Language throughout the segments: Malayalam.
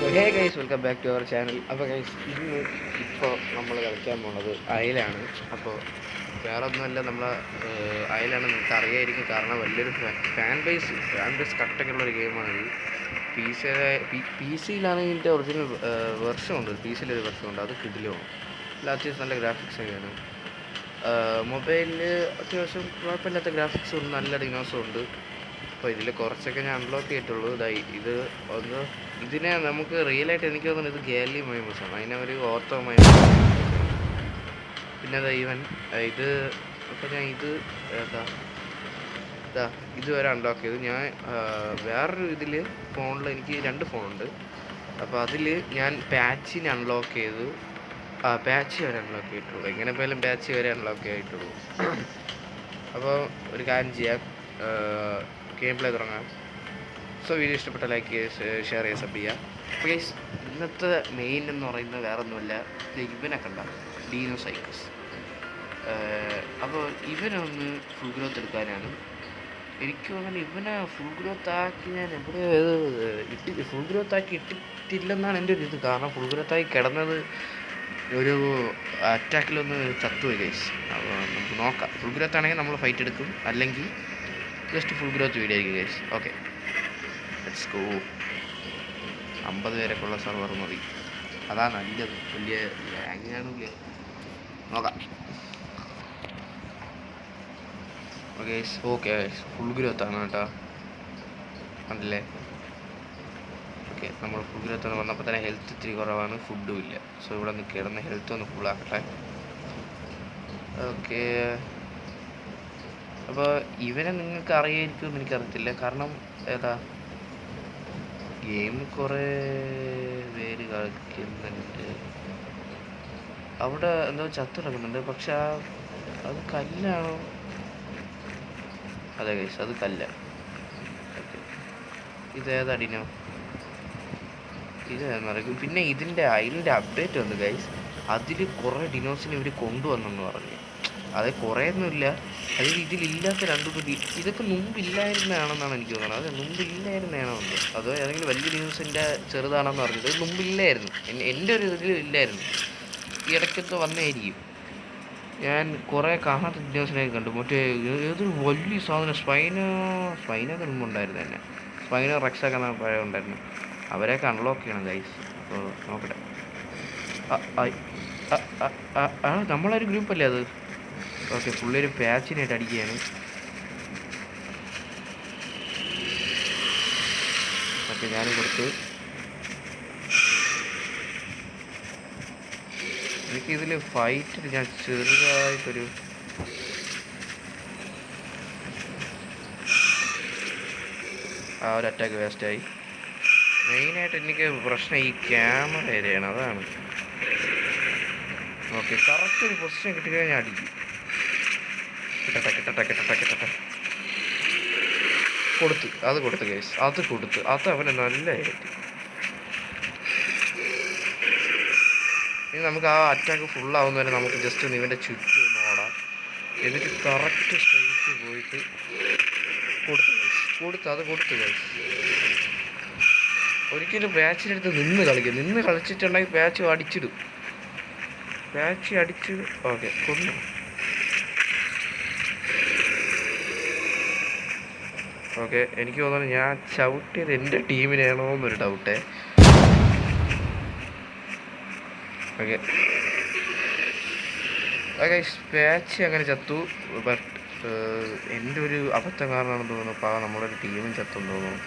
So hey guys, welcome back to our channel. അപ്പോൾ ഗൈസ്, ഇപ്പോൾ നമ്മൾ കളിക്കാൻ പോണത് അയലാണ്. അപ്പോൾ വേറെ ഒന്നുമല്ല, നമ്മൾ അയലാണ്. നിങ്ങൾക്ക് അറിയായിരിക്കും, കാരണം വലിയൊരു ഫാൻ ബേസ് കട്ടൊക്കെയുള്ളൊരു ഗെയിമാണിത്. പി സിയിലാണെങ്കിൽ ഇതിൻ്റെ ഒറിജിനൽ വെർഷൻ ഉണ്ട്, പി സിയിലൊരു വെർഷൻ ഉണ്ട്, അത് കിടിലുമാണ്. അത്യാവശ്യം നല്ല ഗ്രാഫിക്സ് ഒക്കെയാണ്. മൊബൈലിൽ അത്യാവശ്യം കുഴപ്പമില്ലാത്ത ഗ്രാഫിക്സും ഉണ്ട്, നല്ല ഡിനോസും ഉണ്ട്. അപ്പോൾ ഇതിൽ കുറച്ചൊക്കെ ഞാൻ അൺലോക്ക് ചെയ്തിട്ടുള്ളൂ. ഇത് ഒന്ന് ഇതിനെ നമുക്ക് റിയലായിട്ട് എനിക്ക് തോന്നുന്നത് ഇത് ഗാലി മൈമസാണ്, അതിനെ ഒരു ഓർത്തോ മൈമസ്. പിന്നെ ഇത് അപ്പോൾ ഞാൻ ഇതുവരെ അൺലോക്ക് ചെയ്തു. ഞാൻ വേറൊരു ഇതിൽ ഫോണിൽ എനിക്ക് 2 ഫോണുണ്ട്. അപ്പോൾ അതിൽ ഞാൻ പാച്ചിനെ അൺലോക്ക് ചെയ്തു. പാച്ച് വരെ അൺലോക്ക് ചെയ്തിട്ടുള്ളൂ. എങ്ങനെ പോയാലും പാച്ച് വരെ അൺലോക്ക് ചെയ്തിട്ടുള്ളൂ. അപ്പോൾ ഒരു കാര്യം ചെയ്യാം, ഗെയിം പ്ലേ തുടങ്ങാം. സോ വീഡിയോ ഇഷ്ടപ്പെട്ട ലൈക്ക് ചെയ്യുക, ഷെയർ ചെയ്യുക, സബ് ചെയ്യുക. അപ്പോൾ ഗൈസ്, ഇന്നത്തെ മെയിൻ എന്ന് പറയുന്നത് വേറെ ഒന്നുമില്ല, ഇവനൊക്കെ ഉണ്ടാകും, ഡീനോസൈക്കസ്. അപ്പോൾ ഇവനൊന്ന് ഫുൾ ഗ്രോത്ത് എടുക്കാനാണ്. എനിക്കും അങ്ങനെ ഇവനെ ഫുൾ ഗ്രോത്ത് ആക്കി ഞാൻ ഫുൾ ഗ്രോത്ത് ആക്കി ഇട്ടിട്ടില്ലെന്നാണ് എൻ്റെ ഒരു ഇത്. കാരണം ഫുൾ ഗ്രോത്തായി കിടന്നത് ഒരു അറ്റാക്കിലൊന്ന് ചത്തുപോയി ഗൈസ്. അപ്പോൾ നമുക്ക് നോക്കാം. ഫുൾ ഗ്രോത്ത് ആണെങ്കിൽ നമ്മൾ ഫൈറ്റ് എടുക്കും, അല്ലെങ്കിൽ ജസ്റ്റ് ഫുൾ ഗ്രോത്ത് വീഡിയോ ആയിരിക്കും ഗൈസ്. Okay, let's go. 50 പേരൊക്കെ ഉള്ള സർവർ മതി, അതാ നല്ലത്. വലിയ ലാങ്ങാണില്ല. നോക്കാം. ഓക്കെ ഫുൾ ഗ്രോത്ത് ആണ് കേട്ടോ, കണ്ടില്ലേ? ഓക്കെ, നമ്മൾ ഫുൾ ഗ്രോത്ത് എന്ന് പറഞ്ഞപ്പോൾ തന്നെ ഹെൽത്ത് ഇത്തിരി കുറവാണ്, ഫുഡും ഇല്ല. സോ ഇവിടെ നിന്ന് കിടന്ന് ഹെൽത്ത് ഒന്ന് ഫുള്ളാക്കട്ടെ. ഓക്കെ, അപ്പോൾ ഇവനെ നിങ്ങൾക്ക് അറിയായിരിക്കും, എനിക്കറിയത്തില്ല. കാരണം ഗെയിം കുറേ പേര് കളിക്കുന്നുണ്ട്. അവിടെ എന്തോ ചത്തിറങ്ങുന്നുണ്ട്, പക്ഷെ അത് കല്ലാണോ? അതെ ഗൈസ്, അത് കല്ല. ഇതേതടിനോ? ഇതേന്നറിയും. പിന്നെ ഇതിൻ്റെ അപ്ഡേറ്റ് വന്നു ഗൈസ്. അതിൽ കുറേ ഡിനോസിനെ ഇവർ കൊണ്ടുവന്നെന്ന് പറഞ്ഞു. അത് കുറേയൊന്നുമില്ല, അതിൽ ഇതിലില്ലാത്ത 2 ഇതൊക്കെ മുമ്പില്ലായിരുന്നതാണെന്നാണ് എനിക്ക് തോന്നുന്നത്. അത് മുമ്പില്ലായിരുന്നതാണോ എന്തോ, അതോ ഏതെങ്കിലും വലിയ ന്യൂസിൻ്റെ ചെറുതാണെന്ന് പറഞ്ഞത്. ഇത് മുമ്പില്ലായിരുന്നു, എൻ്റെ ഒരു ഇതിൽ ഇല്ലായിരുന്നു. ഈ ഇടയ്ക്കത്ത് വന്നതായിരിക്കും. ഞാൻ കുറേ കാണാത്ത ന്യൂസിനെയൊക്കെ കണ്ടു. മറ്റേ ഏതൊരു വലിയ സാധനം സ്പൈനൊക്കെ മുമ്പുണ്ടായിരുന്നു തന്നെ. സ്പൈനോ റെക്സൊക്കെ പഴയ ഉണ്ടായിരുന്നു. അവരെയൊക്കെ അൺലോക്ക് ചെയ്യണം ഗൈസ്. അപ്പോൾ നോക്കട്ടെ. നമ്മളൊരു ഗ്രൂപ്പല്ലേ അത്? ഓക്കെ, പുള്ളിയൊരു പാച്ചിനായിട്ട് അടിക്കുകയാണ്. ഓക്കെ, ഞാൻ കൊടുത്തു. എനിക്കിതിൽ ഫൈറ്റിൽ ഞാൻ ചെറുതായിട്ടൊരു ഒരു അറ്റാക്ക് വേസ്റ്റായി. മെയിനായിട്ട് എനിക്ക് പ്രശ്നം ഈ ക്യാമറ ഏരിയയാണ്, അതാണ്. ഓക്കെ, കറക്റ്റ് ഒരു പൊസിഷൻ കിട്ടിക്കഴിഞ്ഞാൽ അടിക്കും. കിട്ടട്ടെ കൊടുത്ത് കേസ്, അത് അവന് നല്ലതായിട്ട്. ഇനി നമുക്ക് ആ അറ്റാക്ക് ഫുള്ളാവുന്നവരെ നമുക്ക് ജസ്റ്റ് ഒന്ന് ഇവൻ്റെ ചുറ്റും ഒന്ന് ഓടാം. എന്നിട്ട് കറക്റ്റ് സ്ട്രൈറ്റ് പോയിട്ട് കൊടുത്ത് ഗൈസ്. ഒരിക്കലും പാച്ചിനടുത്ത് നിന്ന് കളിച്ചിട്ടുണ്ടെങ്കിൽ പാച്ച് അടിച്ചിടും. ഓക്കെ, കൊന്നു. ഓക്കെ, എനിക്ക് തോന്നുന്നു ഞാൻ ചവിട്ടിയത് എൻ്റെ ടീമിനാണോ എന്നൊരു ഡൗട്ടേ. ഓക്കെ ഗൈസ്, പാച്ച് അങ്ങനെ ചത്തു. ബട്ട് എൻ്റെ ഒരു അബദ്ധം കാരണമാണെന്ന് തോന്നുന്നു. അപ്പോൾ നമ്മളൊരു ടീമും ചത്തെന്ന് തോന്നുന്നു.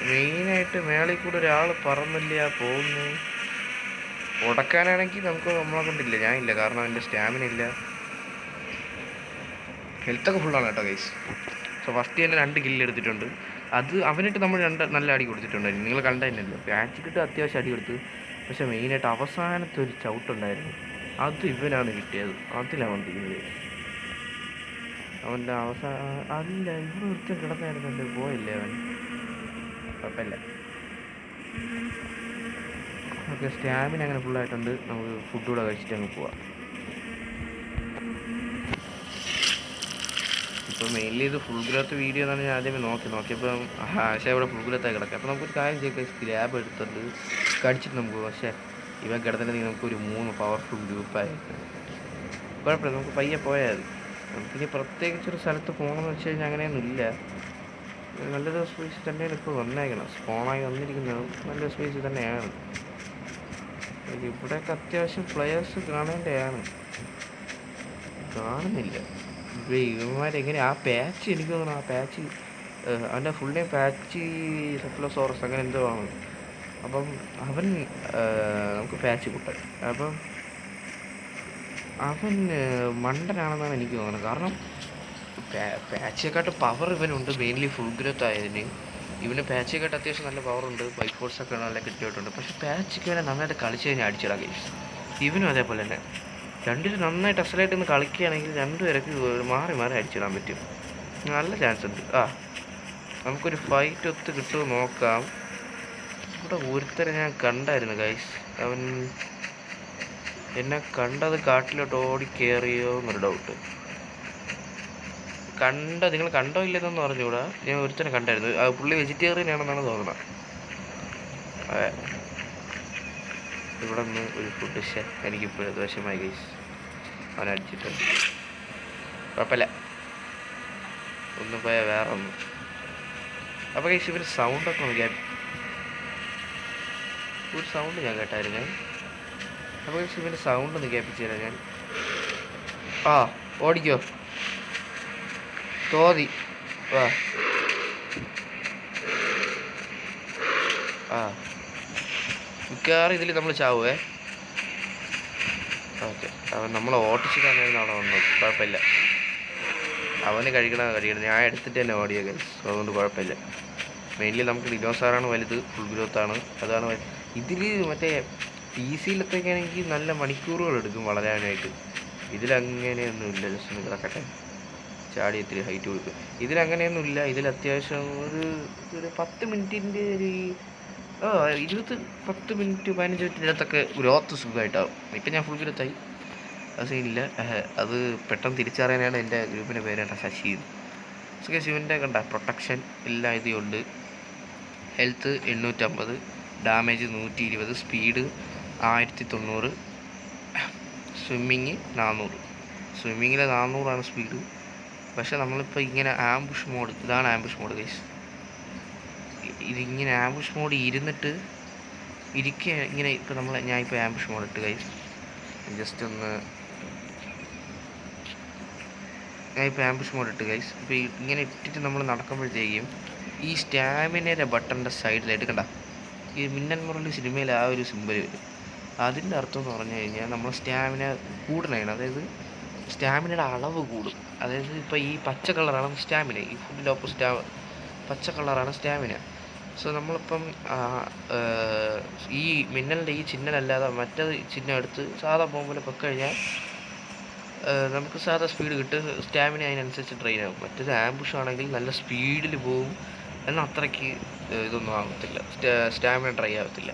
മെയിനായിട്ട് മേളിൽ കൂടെ ഒരാൾ പറന്നില്ല പോകുന്നു. ഉടക്കാനാണെങ്കിൽ നമ്മളെ കൊണ്ടില്ല, ഞാനില്ല. കാരണം എൻ്റെ സ്റ്റാമിന ഇല്ല, ഹെൽത്തൊക്കെ ഫുള്ളാണ് കേട്ടോ ഗൈസ്. സോ ഫസ്റ്റ് തന്നെ 2 കില്ല് എടുത്തിട്ടുണ്ട്. അത് അവനിട്ട് നമ്മൾ 2 നല്ല അടി കൊടുത്തിട്ടുണ്ടായിരുന്നു, നിങ്ങൾ കണ്ടതന്നെയല്ലോ. പാച്ചിക്കിട്ട് അത്യാവശ്യം അടി കൊടുത്ത്. പക്ഷെ മെയിനായിട്ട് അവസാനത്തെ ഒരു ചവിട്ടുണ്ടായിരുന്നു, അത് ഇവനാണ് കിട്ടിയത്. അതിലാണ് വന്നിരിക്കുന്നത്. അവൻ്റെ അല്ല, ഇവിടെ ഒരുത്തം കിടന്നായിരുന്നല്ലോ, പോയല്ലേ അവൻ. കുഴപ്പമില്ല. ഓക്കെ, സ്റ്റാമിന അങ്ങനെ ഫുള്ളായിട്ടുണ്ട്. നമുക്ക് ഫുഡ് കൂടെ കഴിച്ചിട്ട് അങ്ങ് പോവാം. ഇപ്പോൾ മെയിൻലി ഇത് ഫുൾ ഗ്രോത്ത് വീഡിയോ എന്നാണ് ഞാൻ ആദ്യമേ നോക്കിയപ്പോൾ പക്ഷേ ഇവിടെ ഫുൾ ഗ്രോത്തായി കിടക്കുക. അപ്പോൾ നമുക്കൊരു കാര്യം ചെയ്യും, സ്ക്രാബ് എടുത്തിട്ട് കടിച്ചിട്ട് നമുക്ക് പക്ഷേ ഇവ കിടന്നിട്ടുണ്ടെങ്കിൽ നമുക്കൊരു 3 പവർഫുൾ ഗ്രൂപ്പായിട്ട് കുഴപ്പമില്ല, നമുക്ക് പയ്യെ പോയാൽ മതി. നമുക്കിനി പ്രത്യേകിച്ചൊരു സ്ഥലത്ത് പോകണമെന്ന് വെച്ച് കഴിഞ്ഞാൽ അങ്ങനെയൊന്നുമില്ല. നല്ലൊരു സ്പേസ് തന്നെയാണ് ഇപ്പോൾ വന്നേക്കണം, സ്പോണായി വന്നിരിക്കുന്നത് നല്ലൊരു സ്പേസ് തന്നെയാണ്. ഇവിടെയൊക്കെ അത്യാവശ്യം പ്ലെയേഴ്സ് കാണേണ്ടതാണ്, കാണുന്നില്ല. ഇപ്പോൾ ഇവന്മാരെങ്ങനെ ആ പാച്ച്, എനിക്ക് തോന്നുന്നു ആ പാച്ച് അവൻ്റെ ഫുൾ നെയിം പാച്ച് സെഫലോസോറസ് അങ്ങനെ എന്തോ ആണ്. അപ്പം അവൻ നമുക്ക് പാച്ച് കുട്ടൻ, അപ്പം അവൻ മണ്ടനാണെന്നാണ് എനിക്ക് തോന്നുന്നത്. കാരണം പാച്ചിനെക്കാട്ട് പവർ ഇവനുണ്ട്, മെയിൻലി ഫുൾ ഗ്രോത്ത് ആയതിന്. ഇവന് പാച്ചിനെക്കാട്ട് അത്യാവശ്യം നല്ല പവറുണ്ട്, ബൈക്ക് ഫോഴ്സൊക്കെ നല്ല കിട്ടിയിട്ടുണ്ട്. പക്ഷേ പാച്ചിക്ക് ഇവനെ നന്നായിട്ട് കളിച്ച് കഴിഞ്ഞാൽ അടിച്ചിടാൻ കഴിയും. ഇവനും അതേപോലെ തന്നെ രണ്ടിനും നന്നായിട്ട് അസലായിട്ട് ഒന്ന് കളിക്കുകയാണെങ്കിൽ രണ്ടുപേർക്ക് മാറി മാറി അടിച്ചിടാൻ പറ്റും, നല്ല ചാൻസ് ഉണ്ട്. നമുക്കൊരു ഫൈറ്റ് ഒത്ത് കിട്ടുമോ നോക്കാം. ഇവിടെ ഒരുത്തരെ ഞാൻ കണ്ടായിരുന്നു ഗൈസ്, അവൻ എന്നെ കണ്ടത് കാട്ടിലോട്ട് ഓടി കയറിയോ എന്നൊരു ഡൗട്ട്. നിങ്ങൾ കണ്ടോ ഇല്ലെന്നൊന്നും പറഞ്ഞുകൂടാ, ഞാൻ ഒരുത്തനെ കണ്ടായിരുന്നു. പുള്ളി വെജിറ്റേറിയൻ ആണെന്നാണ് തോന്നുന്നത്. ഇവിടെ നിന്ന് ഒരു ഫുഡ് എനിക്കിപ്പോഴും ദോഷമായി ഗൈസ്, അവനടിച്ചിട്ടുണ്ട്. കുഴപ്പമില്ല, ഒന്നും പോയാൽ വേറെ ഒന്നും. അപ്പോൾ ഗൈസ് ഇവർ സൗണ്ടൊക്കെ നോക്കിയാൽ ഒരു സൗണ്ട് ഞാൻ കേട്ടായിരുന്നു. അപ്പോൾ ഗൈസ് ഇവൻ്റെ സൗണ്ട് ഒന്ന് കേൾപ്പിച്ചു തരാം ഞാൻ. ഓടിക്കോ തോതി വാ. മിക്കവാറും ഇതിൽ നമ്മൾ ചാവുവേ. ഓക്കെ, അവൻ നമ്മളെ ഓട്ടിച്ചിട്ടായിരുന്നു അവിടെ വന്നത്, കുഴപ്പമില്ല. അവന് കഴിക്കണം, ഞാൻ എടുത്തിട്ട് തന്നെ ഓടിയ ഗൈസ്, അതുകൊണ്ട് കുഴപ്പമില്ല. മെയിൻലി നമുക്ക് ഡിനോസാറാണ് വലുത്, ഫുൾ ഗ്രോത്താണ്, അതാണ് ഇതിൽ. മറ്റേ PC-ലൊക്കെ ആണെങ്കിൽ നല്ല മണിക്കൂറുകൾ എടുക്കും വളരാനായിട്ട്. ഇതിലങ്ങനെയൊന്നുമില്ല, ജസ്റ്റ് ഒന്ന് കിടക്കട്ടെ, ചാടി ഇത്തിരി ഹൈറ്റ് കൊടുക്കും. ഇതിലങ്ങനെയൊന്നുമില്ല, ഇതിൽ അത്യാവശ്യം ഒരു 10 മിനിറ്റിൻ്റെ ഒരു 10 മിനിറ്റ് 15 മിനിറ്റിനകത്തൊക്കെ ഗ്രോത്ത് സുഖമായിട്ടാവും. ഇപ്പം ഞാൻ ഫുൾ ഗ്രോത്തായി, അത് സീനില്ല. അത് പെട്ടെന്ന് തിരിച്ചറിയാനാണ് എൻ്റെ ഗ്രൂപ്പിൻ്റെ പേര് കേട്ടോ, ശശി. ശിവൻ്റെ കണ്ട പ്രൊട്ടക്ഷൻ എല്ലാ ഇതുണ്ട്. Health 850, damage 120, speed 1090, swimming 400. സ്വിമ്മിങ്ങിൽ 400 speed. പക്ഷെ നമ്മളിപ്പോൾ ഇങ്ങനെ ആംബുഷ് മോഡ്, ഇതാണ് ആംബുഷ് മോഡ് ഗൈസ്. ഇതിങ്ങനെ ആംബുഷ് മോഡ് ഇരുന്നിട്ട് ഇരിക്കുക ഇങ്ങനെ. ഇപ്പോൾ ഞാനിപ്പോൾ ആംബുഷ് മോഡ് ഇട്ട് ഗൈസ്, ജസ്റ്റ് ഒന്ന് ഞാനിപ്പോൾ ആംബുഷ് മോഡ് ഇട്ട് ഗൈസ്. ഇപ്പോൾ ഇങ്ങനെ ഇട്ടിട്ട് നമ്മൾ നടക്കുമ്പോഴത്തേക്കും ഈ സ്റ്റാമിനയുടെ ബട്ടണിൻ്റെ സൈഡിലായിട്ട് കണ്ട ഈ മിന്നൽ മുരളി സിനിമയിൽ ആ ഒരു സിമ്പൽ വരും. അതിൻ്റെ അർത്ഥം എന്ന് പറഞ്ഞു കഴിഞ്ഞാൽ നമ്മൾ സ്റ്റാമിന കൂടണതാണ്, അതായത് സ്റ്റാമിനയുടെ അളവ് കൂടും. അതായത് ഇപ്പോൾ ഈ പച്ച കളറാണ് സ്റ്റാമിന, ഈ ഫുഡിൻ്റെ ഓപ്പോസിറ്റ് പച്ച കളറാണ് സ്റ്റാമിന. സോ നമ്മളിപ്പം ഈ മിന്നലിൻ്റെ ഈ ചിഹ്നമല്ലാതെ മറ്റേത് ചിഹ്നം എടുത്ത് സാധാ പോകുമ്പോൾ പൊക്കഴിഞ്ഞാൽ നമുക്ക് സാധാ സ്പീഡ് കിട്ടും, സ്റ്റാമിന അതിനനുസരിച്ച് ട്രെയിൻ ആകും. മറ്റേത് ആംബുഷ് ആണെങ്കിൽ നല്ല സ്പീഡിൽ പോവും, എന്നാൽ അത്രയ്ക്ക് ഇതൊന്നും ആകത്തില്ല, സ്റ്റാമിന ട്രൈ ആകത്തില്ല.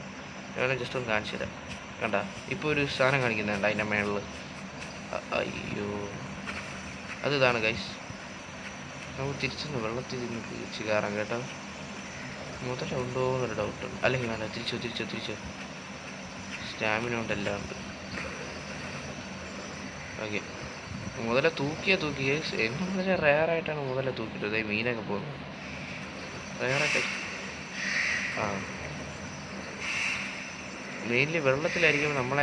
ഞാൻ ജസ്റ്റ് ഒന്ന് കാണിച്ചു തരാം. കണ്ട ഇപ്പോൾ ഒരു സാധനം കാണിക്കുന്നുണ്ട് അതിൻ്റെ മേളിൽ. അയ്യോ, അതിതാണ് ഗൈസ്. നമുക്ക് തിരിച്ചൊന്ന് വെള്ളത്തിൽ തിരിച്ച് കയറാം കേട്ടോ. മുതലുണ്ടോ എന്നൊരു ഡൗട്ടുണ്ട്, അല്ലെങ്കിൽ വേണ്ട, തിരിച്ചോ. സ്റ്റാമിന ഉണ്ടെല്ലാം ഉണ്ട്. ഓക്കെ, മുതല തൂക്കി ഗൈസ്. എന്നെ വളരെ റെയറായിട്ടാണ് മുതല തൂക്കിയിട്ട് മീനൊക്കെ പോകുന്നത്, റെയറായിട്ട്. മെയിൻലി വെള്ളത്തിലായിരിക്കും നമ്മൾ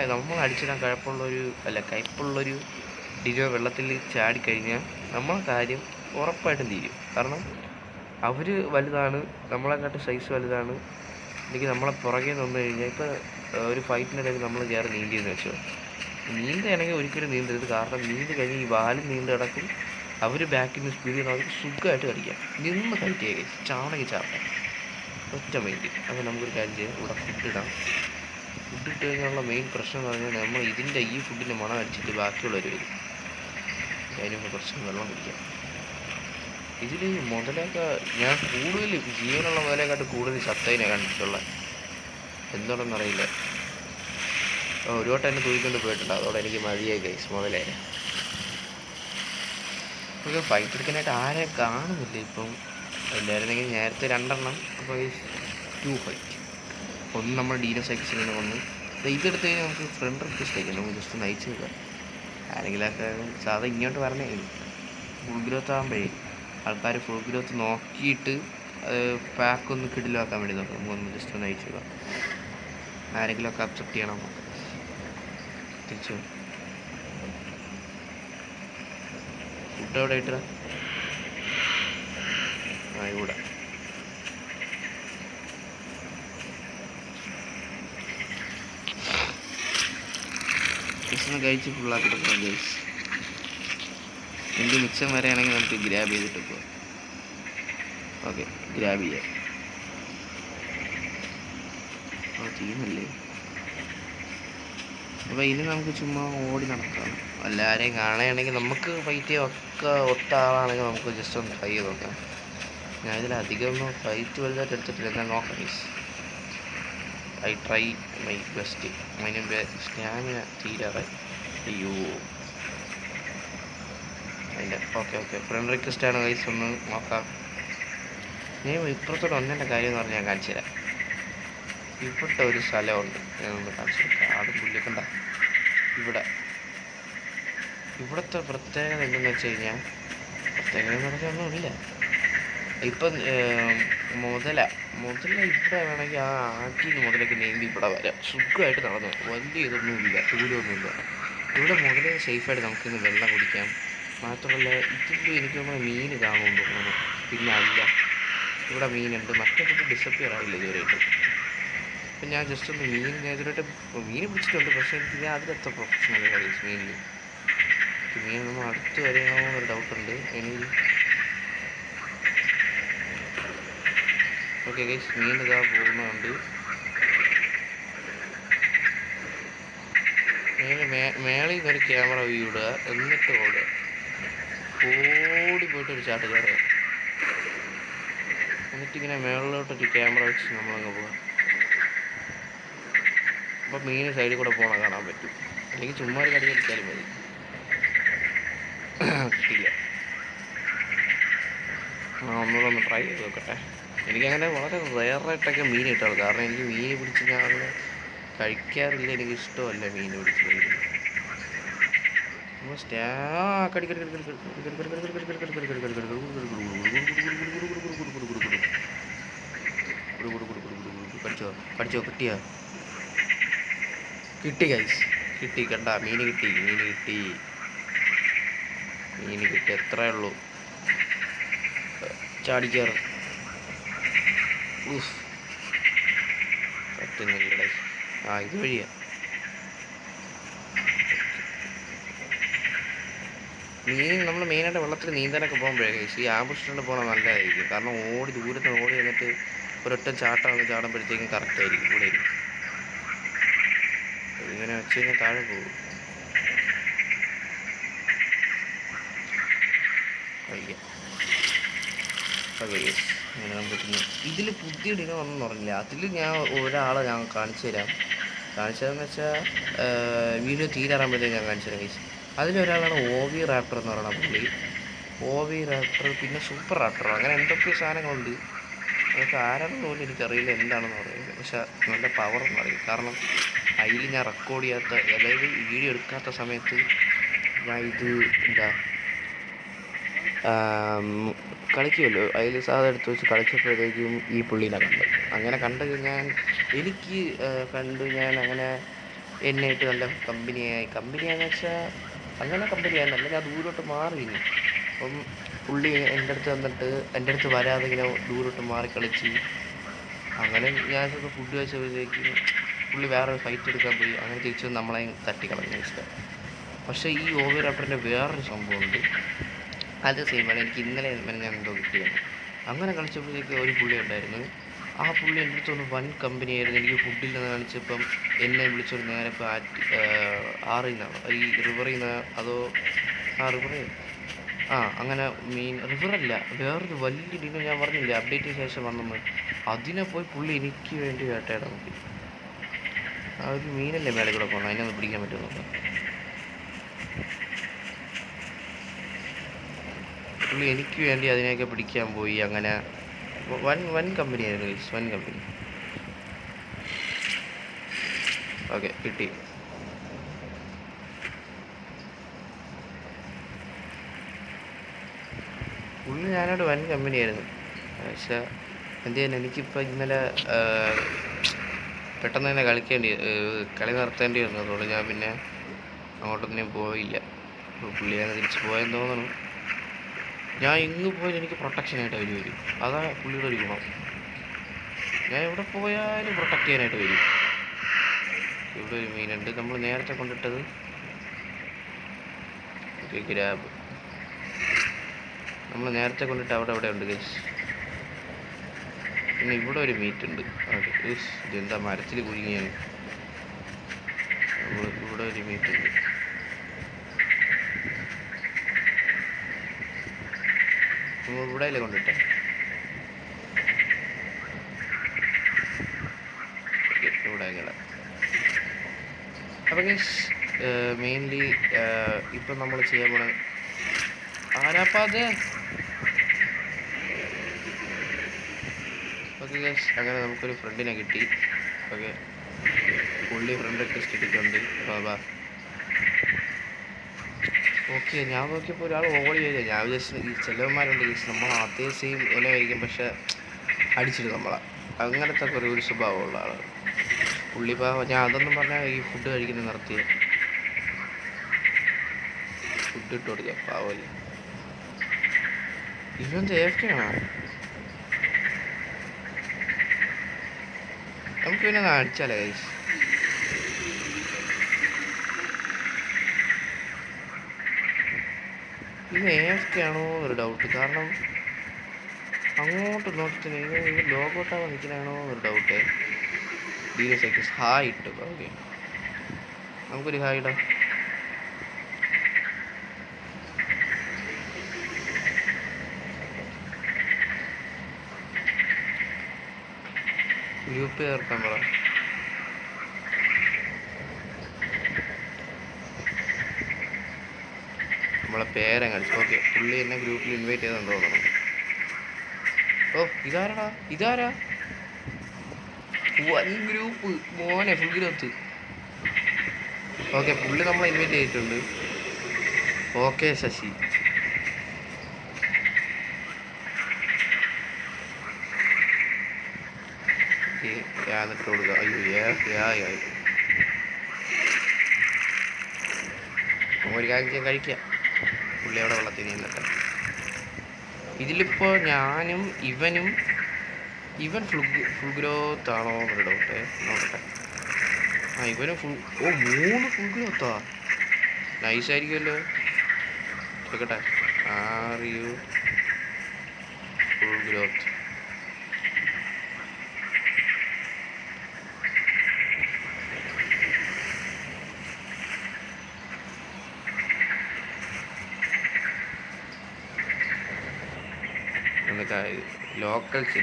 അടിച്ചിടാൻ കയ്പുള്ളൊരു ഡിനോ വെള്ളത്തിൽ ചാടിക്കഴിഞ്ഞാൽ നമ്മളെ കാര്യം ഉറപ്പായിട്ടും തീരും. കാരണം അവർ വലുതാണ്, നമ്മളെക്കാട്ട് സൈസ് വലുതാണ്. എനിക്ക് നമ്മളെ പുറകെ നിന്ന് കഴിഞ്ഞാൽ ഇപ്പോൾ ഒരു ഫൈറ്റിനിടയിൽ നമ്മൾ കയറി നീന്തിയെന്ന് വെച്ചോ, നീന്തുകയാണെങ്കിൽ ഒരിക്കലും നീന്തരുത്. കാരണം നീന്തി കഴിഞ്ഞ് ഈ വാലും നീണ്ട് കിടക്കും, അവർ ബാക്കിൽ നിന്ന് സ്പീഡ് ചെയ്ത് അവർക്ക് സുഖമായിട്ട് കളിക്കാം. നിന്ന് ഫൈറ്റ് ചെയ്യുക, ചാവണമെങ്കിൽ ചാവട്ടെ, ഒറ്റ മൈൻഡ്. അപ്പോൾ നമുക്കൊരു കാര്യം ചെയ്യാം, ഇവിടെ ഫുഡ് ഇട്ട് കഴിഞ്ഞാലുള്ള മെയിൻ പ്രശ്നം എന്ന് പറഞ്ഞാൽ നമ്മൾ ഈ ഫുഡിൻ്റെ മണം അടിച്ചിട്ട് ബാക്കിയുള്ളവർ വരും. അതിന് കുറച്ച് വെള്ളം കുടിക്കാം. ഇതിൽ മുതലൊക്കെ ഞാൻ കൂടുതൽ ജീവനുള്ള മുതലേക്കാട്ട് കൂടുതൽ ചത്തതിനെ കണ്ടിട്ടുള്ള, എന്തുകൊണ്ടെന്നറിയില്ല. ഒരു വട്ടം എന്നെ തൂക്കിക്കൊണ്ട് പോയിട്ടുണ്ട്, അതോടെ എനിക്ക് മതിയായി ഗൈസ് മുതലേ. ഒരു ഫൈറ്റ് എടുക്കാനായിട്ട് ആരെ കാണുന്നില്ല ഇപ്പം. എല്ലാവരുണ്ടെങ്കിൽ നേരത്തെ 2 അപ്പോൾ 2 ഫൈറ്റ്. ഒന്ന് നമ്മൾ ഡീനോസൈക്കിൾസിനെ വന്നു. ഇതെടുത്ത് കഴിഞ്ഞാൽ നമുക്ക് ഫ്രണ്ട് റിക്വസ്റ്റ് അയക്കാം. നമുക്ക് ജസ്റ്റ് ഒന്ന് അയച്ചു നോക്കാം. ആരെങ്കിലൊക്കെ സാധാ ഇങ്ങോട്ട് പറഞ്ഞേ ഫുൾ ഗ്രോത്ത് ആകുമ്പോഴേ ആൾക്കാർ ഫുൾ ഗ്രോത്ത് നോക്കിയിട്ട് പാക്കൊന്ന് കിടിലാക്കാൻ വേണ്ടി നോക്കാം. നമുക്കൊന്ന് ജസ്റ്റ് ഒന്ന് അയച്ചു നോക്കാം. ആരെങ്കിലുമൊക്കെ അക്സെപ്റ്റ് ചെയ്യണം. തിരിച്ചു ഫുഡ് എവിടെ ഇട്ടാ? ഇവിടെ കഴിച്ച് ഫുള്ളാക്കിട്ട് പോകാം ഗൈസ്. എന്ത് മിച്ചം വരെയാണെങ്കിൽ നമുക്ക് ഗ്രാബ് ചെയ്തിട്ട് പോകാം. ഓക്കെ, ഗ്രാബ് ചെയ്യാം. ചെയ്യുന്നല്ലേ. അപ്പോൾ ഇനി നമുക്ക് ചുമ്മാ ഓടി നടക്കാം. എല്ലാവരെയും കാണുകയാണെങ്കിൽ നമുക്ക് ഫൈറ്റ് ഒക്കെ ഒത്ത ആളാണെങ്കിൽ നമുക്ക് ജസ്റ്റ് ഒന്ന് ട്രൈ ചെയ്ത് നോക്കാം. ഞാനിതിൽ അധികമൊന്നും ഫൈറ്റ് വലുതായിട്ട് എടുത്തിട്ടില്ല. എന്നാൽ നോക്കാം guys. I try my best. അതിന് മുമ്പേ സ്റ്റാമിന തീരാറായി. അയ്യോ, അതിൻ്റെ ഓക്കെ ഫ്രണ്ട് റിക്വസ്റ്റാണ് ഗൈസ്. ഒന്ന് നോക്കാം. ഞാൻ ഇപ്പുറത്തോട്ട് ഒന്നെൻ്റെ കാര്യം എന്ന് പറഞ്ഞാൽ ഞാൻ കാണിച്ചു തരാം. ഇവിടെ ഒരു സ്ഥലമുണ്ട്, ഞാനൊന്ന് കാണിച്ചു തരാം. ആടും പുല്ലിയൊക്കെ ഉണ്ടാ ഇവിടുത്തെ പ്രത്യേകത എന്തെന്ന് വെച്ച് കഴിഞ്ഞാൽ, പ്രത്യേകത എന്ന് പറഞ്ഞൊന്നുമില്ല. ഇപ്പം മുതല ഇവിടെ വേണമെങ്കിൽ ആ ആറ്റിൽ മുതലൊക്കെ നീന്തി ഇവിടെ വരാം. സുഖമായിട്ട് നടന്നു, വലിയ ഇതൊന്നുമില്ല, ദൂരമൊന്നുമില്ല. ഇവിടെ മുതലേ സേഫായിട്ട് നമുക്കിന്ന് വെള്ളം കുടിക്കാം. മാത്രമല്ല ഇതിൽ എനിക്ക് തോന്നുന്നു മീൻ കാണുമെന്ന് തോന്നുന്നു. പിന്നെ അല്ല, ഇവിടെ മീനുണ്ട്. മറ്റേ ഫുഡ് ഡിസപ്പിയർ ആയില്ല ഇതുവരെയായിട്ട്. അപ്പം ഞാൻ ജസ്റ്റ് ഒന്ന് ഞാൻ ഇതുവരെയായിട്ട് മീൻ പിടിച്ചിട്ടുണ്ട്. പക്ഷേ എനിക്ക് ഞാൻ അതിലെത്ര പ്രൊഫഷണൽ കളീസ് മീനിൽ. മീൻ നമ്മൾ അടുത്ത് വരെയാണെന്നൊരു ഡൗട്ടുണ്ട് എനിക്ക്. ഓക്കെ ഗൈസ്, മീൻ ഇതാ പോകുന്നുണ്ട്. മേളിൽ നിന്നൊരു ക്യാമറ വ്യൂ ഇടുക, എന്നിട്ട് ഓടുക. ഓടി പോയിട്ടൊരു ചാട്ട് കയറുക, എന്നിട്ടിങ്ങനെ മേളിലോട്ടൊരു ക്യാമറ വെച്ച് നമ്മളങ്ങ് പോകാം. അപ്പോൾ മീൻ സൈഡിൽ കൂടെ പോകണം, കാണാൻ പറ്റും. അല്ലെങ്കിൽ ചുമ്മാ ഒരു കടി കളിച്ചാലും മതി. കിട്ടില്ല. ഒന്നുകൂടെ ഒന്ന് ട്രൈ ചെയ്ത് നോക്കട്ടെ. എനിക്കങ്ങനെ വളരെ റെയറായിട്ടൊക്കെ മീൻ കിട്ടുള്ളൂ. കാരണം എനിക്ക് മീൻ പിടിച്ച് ഞാൻ അങ്ങനെ കഴിക്കാറില്ല. എനിക്കിഷ്ടമല്ല മീൻ പിടിച്ച് കഴിക്കുന്നത്. കടിച്ചോ കിട്ടി ഗൈസ്, കിട്ടി. കണ്ട, മീൻ കിട്ടി. എത്രയേ ഉള്ളൂ. ചാടിക്കയറ്. പറ്റുന്നില്ല. ഇത് വഴിയാ. നമ്മൾ മെയിനായിട്ട് വെള്ളത്തിൽ നീന്താനൊക്കെ പോകുമ്പോഴേ ഗൈസ് ഈ ആംബുഷിട്ടുണ്ട് പോകണം നല്ലതായിരിക്കും. കാരണം ദൂരത്ത് ഓടി വന്നിട്ട് ഒരൊറ്റ ചാടുമ്പോഴത്തേക്കും കറക്റ്റ് ആയിരിക്കും. ഇവിടെ ഇങ്ങനെ വെച്ച് കഴിഞ്ഞാൽ താഴെ പോകും. അങ്ങനെ നമുക്ക് ഇതിൽ പുതിയ ഡിനോ ഒന്നും പറഞ്ഞില്ല. അതിൽ ഒരാളെ ഞാൻ കാണിച്ചു തരാമെന്ന് വെച്ചാൽ വീഡിയോ തീരാറാകുമ്പോഴത്തേക്ക് ഞാൻ കാണിച്ചു തരാം ഗൈസ്. അതിലൊരാളാണ് OV റാപ്റ്റർ എന്ന് പറയുന്ന പുള്ളി. OV റാപ്റ്റർ, പിന്നെ സൂപ്പർ റാപ്റ്റർ, അങ്ങനെ എന്തൊക്കെയോ സാധനങ്ങളുണ്ട്. അതൊക്കെ ആരാണെന്ന് പോലും എനിക്കറിയില്ല എന്താണെന്ന് പറയുന്നത്. പക്ഷെ നല്ല പവർ എന്ന് പറയും. കാരണം അതിൽ ഞാൻ റെക്കോർഡ് ചെയ്യാത്ത, അതായത് വീഡിയോ എടുക്കാത്ത സമയത്ത് ഞാൻ ഇത് കളിക്കുമല്ലോ, അതിൽ സാധാ എടുത്ത് വെച്ച് കളിച്ചപ്പോഴത്തേക്കും ഈ പുള്ളീനെ അങ്ങനെ കണ്ടത് എനിക്ക് ഞാൻ അങ്ങനെ എന്നായിട്ട് നല്ല കമ്പനിയാന്ന് വെച്ചാൽ അങ്ങനെ കമ്പനിയാണെന്നല്ല, ഞാൻ ദൂരോട്ട് മാറിയിരുന്നു. അപ്പം പുള്ളി എൻ്റെ അടുത്ത് വരാതെ ഇങ്ങനെ ദൂരോട്ട് മാറി കളിച്ച്. അങ്ങനെ ഞാൻ ഫുഡ് കഴിച്ചപ്പോഴത്തേക്കും പുള്ളി വേറൊരു ഫൈറ്റ് എടുക്കാൻ പോയി. അങ്ങനെ തിരിച്ച് നമ്മളെ തട്ടിക്കളഞ്ഞ ഇഷ്ടം. പക്ഷേ ഈ OV റാപ്റ്ററിൻ്റെ വേറൊരു സംഭവമുണ്ട്. അത് സെയിമാണ്. എനിക്ക് ഇന്നലെ ഞാൻ എന്തോ കിട്ടിയത്. അങ്ങനെ കളിച്ചപ്പോഴത്തേക്ക് ഒരു പുള്ളി ഉണ്ടായിരുന്നു. ആ പുള്ളി എൻ്റെ അടുത്തൊന്ന് വൻ കമ്പനിയായിരുന്നു. എനിക്ക് ഫുഡിൽ നിന്ന് കാണിച്ചപ്പം എന്നെ വിളിച്ചൊരു നേരെ ഇപ്പോൾ ആറിൽ നിന്നാണ്, ഈ റിവറിൽ നിന്ന്, അതോ അങ്ങനെ റിവറല്ല, വേറൊരു വലിയ ഡിനോ ഞാൻ പറഞ്ഞില്ല അപ്ഡേറ്റിന് ശേഷം വന്നെന്ന്. അതിനെ പോയി പുള്ളി എനിക്ക് വേണ്ടി വേട്ടയിടാൻ നോക്കി. ആ ഒരു മീനല്ലേ മേലെ കൂടെ പോകണം, അതിനെ ഒന്ന് പിടിക്കാൻ പറ്റുമോ നോക്കാം. പുള്ളി എനിക്ക് വേണ്ടി അതിനെയൊക്കെ പിടിക്കാൻ പോയി. അങ്ങനെ വൻ കമ്പനിയായിരുന്നു ഗൈസ്, വൻ കമ്പനി. ഓക്കെ, കിട്ടി. പുള്ളി ഞാനോട് വൻ കമ്പനിയായിരുന്നു. പക്ഷേ എന്ത് ചെയ്യാൻ, എനിക്കിപ്പോൾ ഇന്നലെ പെട്ടെന്ന് തന്നെ കളി നിർത്തേണ്ടി വന്നു. അതുകൊണ്ട് ഞാൻ പിന്നെ അങ്ങോട്ടൊന്നും പോയില്ല. പുള്ളി അങ്ങ് തിരിച്ച് പോയെന്ന് തോന്നണം. ഞാൻ ഇങ്ങ് പോയാൽ എനിക്ക് പ്രൊട്ടക്ഷനായിട്ട് അവർ വരും. അതാണ് പുള്ളിയുടെ ഒരു ഗുണം. ഞാൻ എവിടെ പോയാലും പ്രൊട്ടക്റ്റ് ചെയ്യാനായിട്ട് വരും. ഇവിടെ ഒരു മീനുണ്ട്, നമ്മൾ നേരത്തെ കൊണ്ടിട്ടത്. ഓക്കെ, ഗ്രാബ് നമ്മൾ നേരത്തെ കൊണ്ടിട്ട് അവിടെ ഉണ്ട് ഗൈസ്. പിന്നെ ഇവിടെ ഒരു മീറ്റ് ഉണ്ട്. ഓക്കെ, ഇതെന്താ മരത്തിൽ കുരുങ്ങിയാണ്. ഇവിടെ ഒരു മീറ്റ് ഉണ്ട്. നമ്മൾ ഇവിടെ കൊണ്ടിട്ടെ. ഇവിടെ ഇങ്ങനെ. അപ്പം ഗൈസ് മെയിൻലി ഇപ്പം നമ്മൾ ചെയ്യാൻ പോണ ആരാപ്പാ അത്. ഓക്കെ ഗൈസ്, അങ്ങനെ നമുക്കൊരു ഫ്രണ്ടിനെ കിട്ടി. ഓക്കെ, പുള്ളി ഫ്രണ്ട് റിക്വസ്റ്റ് ഇട്ടിട്ടുണ്ട്. ഓക്കെ, ഞാൻ നോക്കിയപ്പോൾ ഒരാൾ ഓടി വരിക. ഞാൻ വിചാരിച്ചു ഈ ചിലവന്മാരുണ്ട് ഗൈസ്, നമ്മൾ അതേ സെയിം ഇലമായിരിക്കും, പക്ഷെ അടിച്ചിടും നമ്മളെ. അങ്ങനത്തെ ഒരു സ്വഭാവമുള്ള ആളാണ് പുള്ളി. ഞാൻ അതൊന്നും പറഞ്ഞാൽ ഈ ഫുഡ് കഴിക്കുന്നത് നിർത്തിയ ഫുഡ് ഇട്ട് കൊടുക്കുക. പാവല്ലേ, ഇവന്ത് ഏഫ്ക്കാണോ? നമുക്ക് പിന്നെ അടിച്ചാലേ ഗൈസ്. ഇത് ഏഫ്ക്കാണോ എന്നൊരു ഡൗട്ട്. കാരണം അങ്ങോട്ട് നോക്കിയിട്ട് ഇവ ലോഗോട്ടാവാൻ നിൽക്കണാണോ എന്നൊരു ഡൗട്ട്. DSX ഹായ് ഇട്ടു. ഓക്കെ, നമുക്കൊരു ഹായ് ഇടാം. ഗ്രൂപ്പ് ചേർക്കാൻ പറ. നമ്മളെ പേരെ കളിച്ചു. ഓക്കെ, പുള്ളി എന്നെ ഗ്രൂപ്പിൽ ഇൻവൈറ്റ് ചെയ്തെന്ന് തോന്നണം. ഓ, ഇതാരാ വൻ ഗ്രൂപ്പ് മോനെ, ഫുൾ ഗ്രൂപ്പ്. ഓക്കെ, പുള്ളി നമ്മളെ ഇൻവൈറ്റ് ചെയ്തിട്ടുണ്ട്. ഓക്കെ ശശി, ഞാൻ ഇട്ട് കൊടുക്കാം. അയ്യോ, ഒരു കാര്യം കഴിക്കാം. പുള്ളി അവിടെ വെള്ളത്തിൽ നിന്നിട്ട്. ഇതിലിപ്പോൾ ഞാനും ഇവൻ ഫുൾ ഗ്രോത്ത് ആണോ എന്നൊരു ഡൗട്ട്. നോക്കട്ടെ. ഇവനും ഫുൾ 3 ഫുൾ ഗ്രോത്താ. നൈസായിരിക്കുമല്ലോ. കേൾക്കട്ടെ. Are you full growth?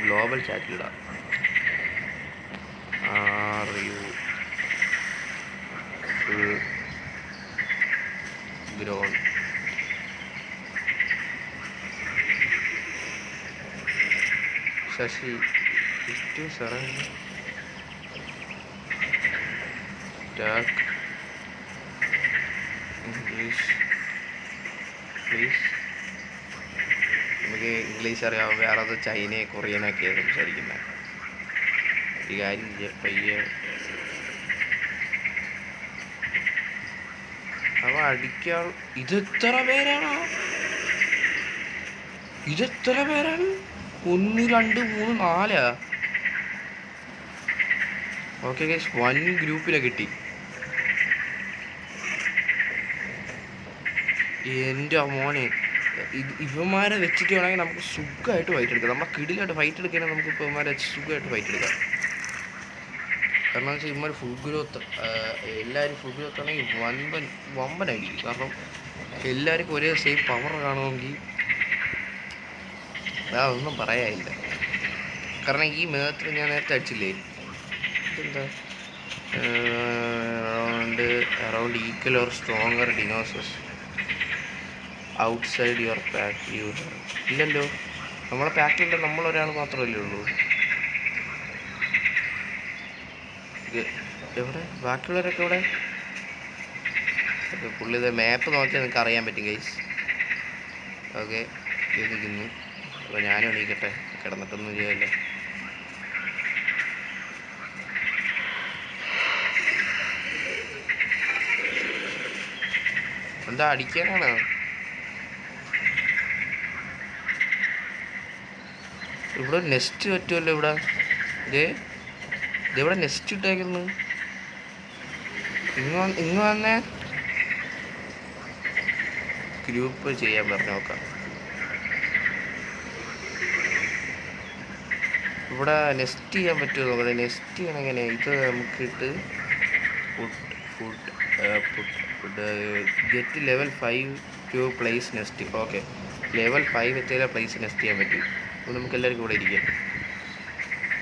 Global ചാറ്റിലിടാം. Are you full grown? Shashi talk English please. നമുക്ക് ഇംഗ്ലീഷ് അറിയാം, വേറെ അത് ചൈന കൊറിയനൊക്കെയാണ് സംസാരിക്കുന്നത്. ഈ കാര്യം പയ്യെ അവ അടിക്കാൻ. ഇതെത്ര പേരാണ്? 1 2 3 4. ഓക്കെ ഗൈസ്, 1 ഗ്രൂപ്പിലെ കിട്ടി. എൻ്റെ മോനെ, ഇവന്മാരെ വെച്ചിട്ട് വേണമെങ്കിൽ നമുക്ക് സുഖമായിട്ട് ഫൈറ്റ് എടുക്കാം. നമ്മളെ കിടിലായിട്ട് ഫൈറ്റ് എടുക്കുകയാണെങ്കിൽ നമുക്ക് ഇപ്പോൾ ഇവന്മാരെ വെച്ച് സുഖമായിട്ട് ഫൈറ്റ് എടുക്കാം. കാരണം എന്ന് വെച്ചാൽ ഇവന്മാർ ഫുൾ ഗ്രോത്ത്, എല്ലാവരും ഫുൾ ഗ്രോത്ത് ആണെങ്കിൽ വമ്പനായിരിക്കും. കാരണം എല്ലാവർക്കും ഒരേ സെയിം പവർ കാണുമെങ്കിൽ അതൊന്നും പറയാനില്ല. കാരണം ഈ മേത്തിൽ ഞാൻ നേരത്തെ അടിച്ചില്ലേ, എന്താ around equal or stronger dinosaurs. Outside your pack you ഇല്ലല്ലോ. നമ്മളെ പാക്കില്ല, നമ്മളൊരാൾ മാത്രമല്ലേ ഉള്ളൂ. എവിടെ ബാക്കിയുള്ളവരൊക്കെ ഇവിടെ? പുള്ളി ഇത് മാപ്പ് നോക്കിയാൽ നിങ്ങൾക്ക് അറിയാൻ പറ്റും ഗൈസ്. ഓക്കെ, നിൽക്കുന്നു. അപ്പോൾ ഞാനും എണീക്കട്ടെ, കിടന്നിട്ടൊന്നും ചെയ്യല്ലേ. എന്താ അടിക്കാനാണോ? ഇവിടെ നെസ്റ്റ് പറ്റുമല്ലോ. ഇവിടെ ഇതെവിടെ നെസ്റ്റ് ഇട്ടേക്കുന്നു? ഇങ്ങ് വന്നേ. ഗ്രൂപ്പ് ചെയ്യാൻ പറഞ്ഞു നോക്കാം. ഇവിടെ നെസ്റ്റ് ചെയ്യാൻ പറ്റുമോ നോക്കട്ടെ. നെസ്റ്റ് ചെയ്യണം എങ്ങനെ? ഇത് നമുക്കിട്ട് food get level 5 to place nest. Okay, level 5 എത്തിയാലേ പ്ലേസ് നെസ്റ്റ് ചെയ്യാൻ പറ്റും. അപ്പോൾ നമുക്ക് എല്ലാവർക്കും ഇവിടെ ഇരിക്കാം.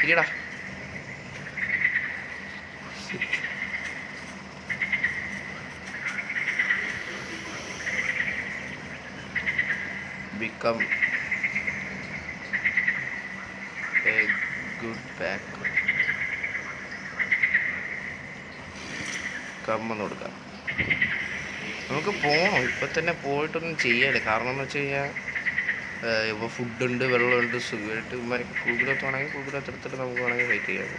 ഇരിയടാ. become a good back. കമ്മെന്ന് കൊടുക്കാം. നമുക്ക് പോകണം, ഇപ്പം തന്നെ പോയിട്ടൊന്നും ചെയ്യാല്ലേ. കാരണം എന്ന് വെച്ച് കഴിഞ്ഞാൽ ഇപ്പോൾ ഫുഡുണ്ട്, വെള്ളമുണ്ട്, സുഖമായിട്ട് ഇമാരൊക്കെ കുളിക്കലത്താണെങ്കിൽ കുളിക്കലത്തെടുത്തിട്ട് നമുക്ക് വേണമെങ്കിൽ വെയിറ്റ് ചെയ്യാം.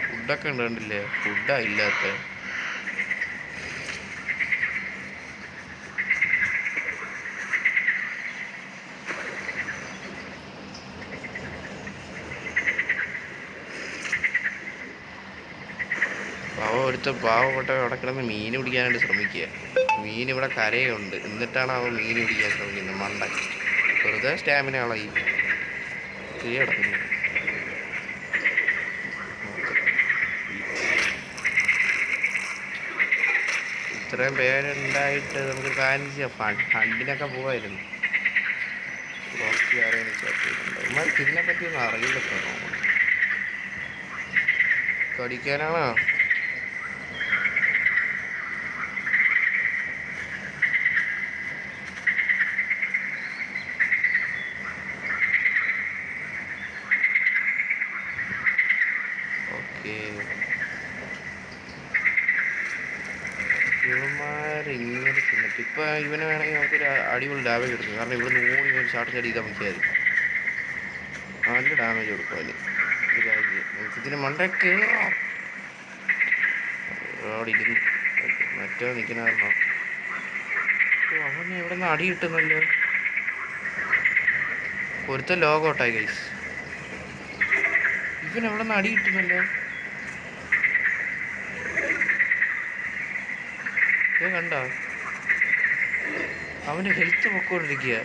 ഫുഡൊക്കെ ഉണ്ട്, കണ്ടില്ലേ? ഫുഡാ ഇല്ലാത്ത. പാവപ്പെട്ട അവിടെ കിടന്ന് മീൻ പിടിക്കാനായിട്ട് ശ്രമിക്കുക. മീൻ ഇവിടെ കരയുണ്ട്, എന്നിട്ടാണ് അവൻ മീൻ പിടിക്കാൻ ശ്രമിക്കുന്നത്. മണ്ടൻ വെറുതെ സ്റ്റാമിന കളയും. കിടക്കുന്നു. ഇത്രയും പേരുണ്ടായിട്ട് നമുക്ക് കാര്യം ചെയ്യാം. ഫണ്ടിനൊക്കെ പോവായിരുന്നു. ഇമാർക്ക് ഇതിനെ പറ്റിയൊന്നും അറിയില്ല. കടിക്കാനാണോ? ഇവന്മാരിങ്ങനെ ചെന്നിട്ട് ഇപ്പം ഇവനെ വേണമെങ്കിൽ നമുക്കൊരു അടിപൊളി ഡാമേജ് കൊടുക്കും. കാരണം ഇവിടെ നൂറ് ഇവൻ ഷാർട്ട് ചടി ചെയ്താൽ മതിയായി. നല്ല ഡാമേജ് കൊടുക്കും അതിന്. ഇതിന് മണ്ടൊക്കെ അവിടെ ഇരുന്ന് മറ്റോ നിൽക്കണമായിരുന്നോ? അവന് ഇവിടെ നിന്ന് അടി കിട്ടുന്നല്ലോ. ഒരുത്ത ലോഗൗട്ടായി ഗൈസ്. ഇവൻ എവിടെ നിന്ന് അടി കിട്ടുന്നല്ലോ. കണ്ട അവൻ്റെ ഹെൽത്ത് പൊക്കോണ്ടിരിക്കുക.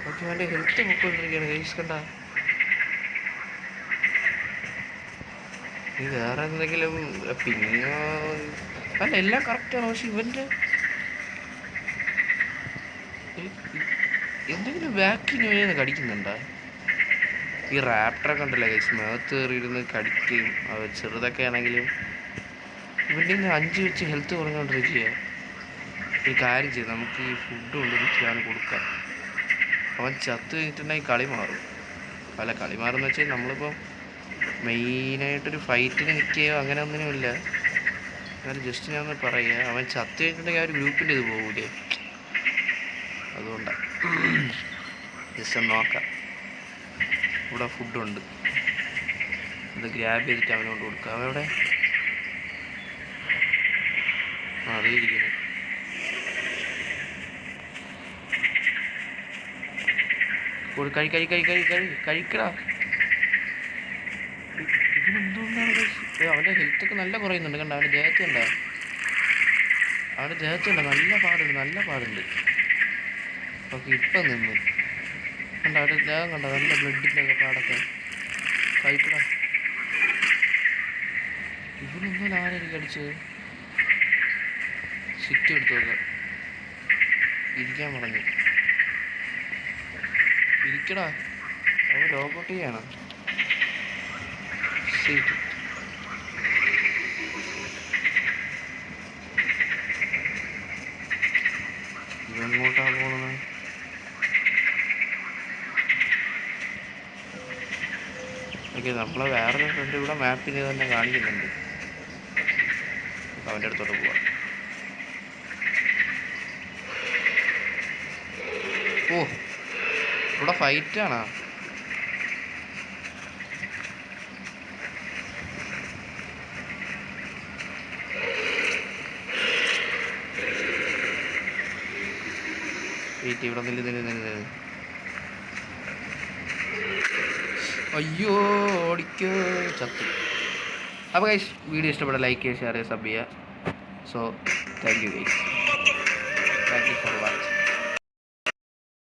ഓക്കെ, അവൻ്റെ ഹെൽത്ത് പൊക്കോണ്ടിരിക്കുകയാണ് ഗൈസ്. കണ്ട ഇത് വേറെ എന്തെങ്കിലും പിന്നെ അല്ല, എല്ലാം കറക്റ്റാണ്. പക്ഷെ ഇവൻ്റെ എന്തെങ്കിലും വാക്കിന് വേണ്ടി കടിക്കുന്നുണ്ടോ? ഈ റാപ്റ്ററൊക്കെ ഉണ്ടല്ലോ ഗൈസ്, മേത്ത് കയറിയിരുന്ന് കടിക്കുകയും ചെറുതൊക്കെ ആണെങ്കിലും ഇവൻ്റെ 5 വെച്ച് ഹെൽത്ത് കുറഞ്ഞുകൊണ്ടിരിക്കുക. ഒരു കാര്യം ചെയ്ത് നമുക്ക് ഈ ഫുഡ് കൊണ്ടുവന്നിട്ടാണ് കൊടുക്കാം. അവൻ ചത്ത് കഴിഞ്ഞിട്ടുണ്ടെങ്കിൽ കളി മാറും. അല്ല, കളി മാറുമെന്ന് വെച്ചാൽ നമ്മളിപ്പോൾ മെയിനായിട്ടൊരു ഫൈറ്റിന് നിൽക്കുകയോ അങ്ങനെ ഒന്നിനുമില്ല. എന്നാലും ജസ്റ്റ് ഞാൻ ഒന്ന് പറയുക, അവൻ ചത്ത് കഴിഞ്ഞിട്ടുണ്ടെങ്കിൽ ആ ഒരു ഗ്രൂപ്പിൻ്റെ ഇത് പോകൂലേ, അതുകൊണ്ടാണ്. ജസ്റ്റ് ഒന്ന് നോക്കാം. ഇവിടെ ഫുഡുണ്ട്, ഇത് ഗ്രാബ് ചെയ്തിട്ട് അവന് കൊണ്ട് കൊടുക്കാം. അവൻ അതേ ഇരിക്കുന്നു. കഴിക്കടാ. ഇവനെന്തുകൊണ്ടാണ് അവൻ്റെ ഹെൽത്തൊക്കെ നല്ല കുറയുന്നുണ്ട്. കണ്ട അവൻ്റെ ദേഹത്ത് കണ്ട, നല്ല പാടുണ്ട്. ഓക്കെ, ഇപ്പം നിന്ന് കണ്ട അവൻ്റെ ദേഹം കണ്ട, നല്ല ബ്ലഡിൻ്റെ ഒക്കെ പാടൊക്കെ. കഴിക്കടാ. ഇവനൊന്നും ആരെനിക്ക് അടിച്ചത്. സിറ്റ് എടുത്തു നോക്കാം. ഇരിക്കാൻ പറഞ്ഞു. ഇരിക്കടാ. അവൻ ലോഗൗട്ട് ചെയ്യണം. ശരി. ഇതെങ്ങോട്ടാ പോകുന്നത്? ഓക്കെ, നമ്മളെ വേറൊരു ഫ്രണ്ട് ഇവിടെ മാപ്പിൽ തന്നെ കാണിക്കുന്നുണ്ട്. അവൻ്റെ അടുത്തോട്ട് പോവാം. ഓ, ഇവിടെ ഫൈറ്റാണോ? വെയിറ്റ്, ഇവിടെ നില്ല്. അയ്യോ, ഓടിക്കോ, ചത്തു. അപ്പോൾ ഗൈസ്, വീഡിയോ ഇഷ്ടപ്പെട്ട ലൈക്ക് ചെയ്യുക, ഷെയർ ചെയ്യുക, സബ് ചെയ്യുക. So thank you guys, thank you for watching.